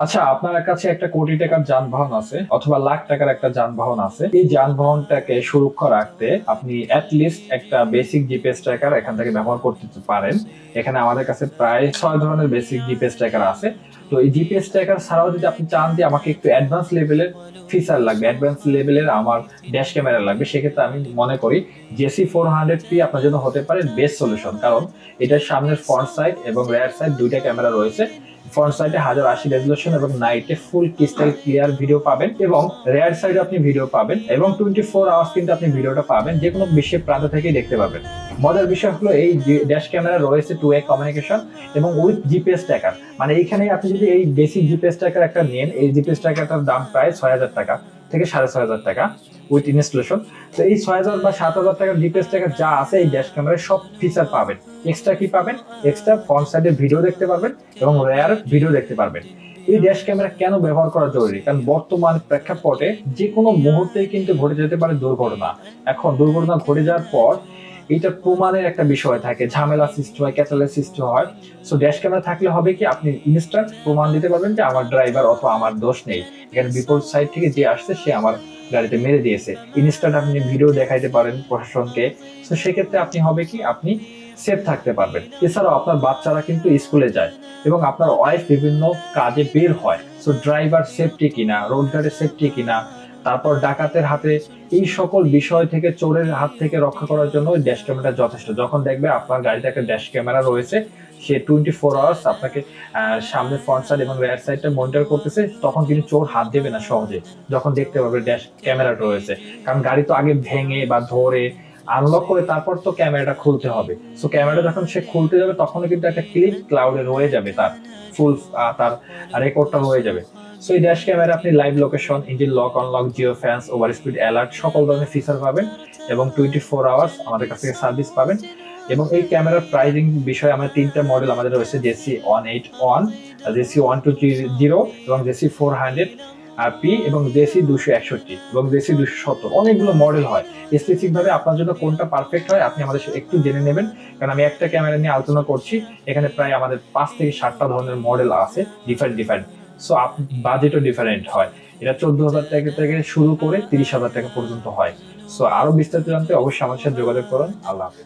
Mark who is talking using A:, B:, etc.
A: আচ্ছা, আপনার কাছে একটা কোটি টাকার যানবাহন আছে অথবা লাখ টাকার একটা যানবাহন আছে। এই যানবাহনটাকে সুরক্ষা রাখতে আপনি লিস্ট একটা বেসিক জিপিএস ট্র্যাকার এখান থেকে ব্যবহার করতে পারেন। এখানে আমাদের কাছে প্রায় 6 ধরনের বেসিক জিপিএস ট্র্যাকার আছে। তো এই জিপিএস ট্র্যাকার ছাড়াও যদি আপনি চান যে আমাকে একটু অ্যাডভান্স লেভেলের ফিচার লাগবে, অ্যাডভান্স লেভেলের আমার ড্যাশ ক্যামেরা লাগবে, সেক্ষেত্রে আমি মনে করি JC400P আপনার জন্য হতে পারে বেস্ট সলিউশন। কারণ এটার সামনের ফ্রন্ট সাইড এবং রেয়ার সাইড দুইটা ক্যামেরা রয়েছে। ফ্রন্ট সাইডে 1080 রেজলিউশন এবং নাইটে ফুল ক্রিস্টাল ক্লিয়ার ভিডিও পাবেন, এবং রেয়ার সাইডে আপনি ভিডিও পাবেন, এবং 24 আওয়ার্স কিন্তু আপনি ভিডিওটা পাবেন, যে কোনো বিশ্বের প্রান্ত থেকেই দেখতে পাবেন। মজার বিষয় হলো এই ড্যাশ ক্যামেরা রয়েছে 2 ওয়ে কমিউনিকেশন এবং উইথ জিপিএস ট্র্যাকার। মানে এইখানে আপনি যদি এই বেসিক জিপিএস ট্র্যাকার একটা নেন, এই জিপিএস ট্র্যাকারটার দাম প্রায় 6000 টাকা থেকে 6500 টাকা উইথ ইনস্টলেশন। তো এই 6000 বা 7000 টাকার জিপিএস ট্র্যাকার যা আছে এই ড্যাশ ক্যামেরায় সব ফিচার পাবেন। এক্সট্রা কি পাবেন? এক্সট্রা ফ্রন্ট সাইডে ভিডিও দেখতে পারবেন এবং রেয়ার ভিডিও দেখতে পারবেন। এই ড্যাশ ক্যামেরা কেন ব্যবহার করা জরুরি? কারণ বর্তমান প্রেক্ষাপটে যে কোনো মুহূর্তেই কিন্তু ঘটে যেতে পারে দুর্ঘটনা। এখন দুর্ঘটনা ঘটে যাওয়ার পর এইটা প্রমাণের একটা বিষয় থাকে, ঝামেলা সৃষ্টি হয়, ক্যাচালের সৃষ্টি হয়। সো ড্যাশ ক্যামেরা থাকলে হবে কি, আপনি ইনস্ট্যান্ট প্রমাণ দিতে পারবেন যে আমার ড্রাইভার অথবা আমার দোষ নেই, এখানে বিপরীত সাইড থেকে যে আসছে সে আমার গাড়িতে মেরে দিয়েছে। ইনস্ট্যান্ট আপনি ভিডিও দেখাইতে পারেন প্রশাসনকে। তো সেক্ষেত্রে আপনি হবে কি, আপনি সেফ থাকতে পারবেন। এছাড়াও আপনার বাচ্চারা কিন্তু স্কুলে যায় এবং আপনার ওয়াইফ বিভিন্ন কাজে বের হয়। সো ড্রাইভার সেফটি কিনা, রোড গার্ডের সেফটি কিনা, তারপর ডাকাতের হাতে, এই সকল বিষয় থেকে, চোরের হাত থেকে রক্ষা করার জন্য ড্যাশ ক্যামেরা যথেষ্ট। যখন দেখবে আপনার গাড়িতে একটা ড্যাশ ক্যামেরা রয়েছে, সে 24 আওয়ার্স আপনাকে সামনে ফ্রন্ট সাইড এবং রেয়ার সাইডটা মনিটর করতেছে, তখন কিন্তু চোর হাত দেবে না সহজে, যখন দেখতে পাবে ড্যাশ ক্যামেরাটা রয়েছে। কারণ গাড়ি তো আগে ভেঙে বা ধরে আনলক করে তারপর তো ক্যামেরাটা খুলতে হবে। সো ক্যামেরা যখন সে খুলতে যাবে তখনও কিন্তু একটা ক্লিক ক্লাউডে রয়ে যাবে, তার ফুল তার রেকর্ডটা রয়ে যাবে। সো এই ড্যাশ ক্যামেরা আপনি live location, engine lock unlock, Jio fans, over speed alert সকল ধরনের ফিচার পাবেন, এবং 24 আওয়ার্স আমাদের কাছ থেকে সার্ভিস পাবেন। এবং এই ক্যামেরার প্রাইজিং বিষয়ে আমাদের 3টা মডেল আমাদের রয়েছে, JC181, JC1200 এবং JC400P এবং JC261 এবং JC270। অনেকগুলো মডেল হয়। স্পেসিফিক ভাবে আপনার জন্য কোনটা পারফেক্ট হয় আপনি আমাদের একটু জেনে নেবেন, কারণ আমি একটা ক্যামেরা নিয়ে আলোচনা করছি। এখানে প্রায় আমাদের 5 থেকে 7টা ধরনের মডেল আছে, ডিফারেন্ট। সো বাজেটও ডিফারেন্ট হয়। এটা 14,000 টাকা থেকে শুরু করে 30,000 টাকা পর্যন্ত হয়। সো আরো বিস্তারিত জানতে অবশ্যই আমাদের সাথে যোগাযোগ করুন। আল্লাহ হাফেজ।